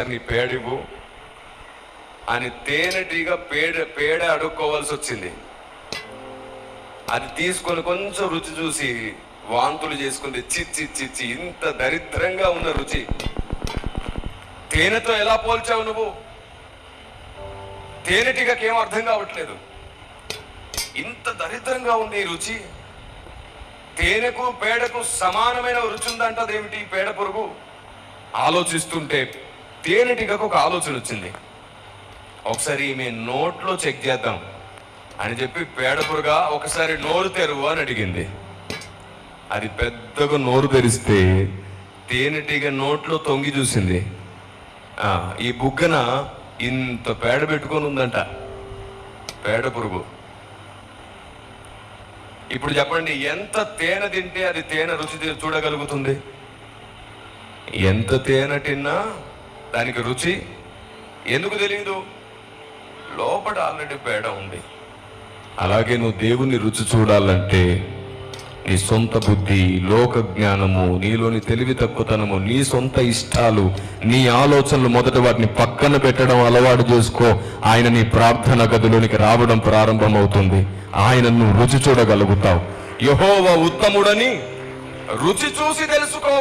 నీ పేడివు అని తేనెటీగా పేడ అడుక్కోవాల్సి వచ్చింది. అది తీసుకొని కొంచెం రుచి చూసి వాంతులు చేసుకుంది. చిచ్చి చిచ్చి, ఇంత దరిద్రంగా ఉన్న రుచి తేనెతో ఎలా పోల్చావు నువ్వు? తేనెటీగకి ఏం అర్థం కావట్లేదు. ఇంత దరిద్రంగా ఉంది ఈ రుచి. తేనెకు పేడకు సమానమైన రుచి ఉందంటదేమిటి పేడ పురుగు? ఆలోచిస్తుంటే తేనెటీగకు ఒక ఆలోచన వచ్చింది. ఒకసారి ఈమె నోట్లో చెక్ చేద్దాం అని చెప్పి పేడ పురుగా ఒకసారి నోరు తెరువు అని అడిగింది. అది పెద్దగా నోరు తెరిస్తే తేనెటీగ నోట్లో తొంగి చూసింది. ఈ బుగ్గన ఇంత పేడ పెట్టుకొని ఉందంట పేడ పురుగు. ఇప్పుడు చెప్పండి, ఎంత తేనె తింటే అది తేనె రుచి చూడగలుగుతుంది? ఎంత తేనె తిన్నా దానికి రుచి ఎందుకు తెలియదు? లోపల ఆల్రెడీ పేడ ఉంది. అలాగే నువ్వు దేవుని రుచి చూడాలంటే నీ సొంత బుద్ధి, లోక జ్ఞానము, నీలోని తెలివి తక్కువతనము, నీ సొంత ఇష్టాలు, నీ ఆలోచనలు మొదట వాటిని పక్కన పెట్టడం అలవాటు చేసుకో. ఆయన నీ ప్రార్థన గదిలోనికి రావడం ప్రారంభమవుతుంది. ఆయన నువ్వు రుచి చూడగలుగుతావు. యెహోవా ఉత్తముడని రుచి చూసి తెలుసుకో.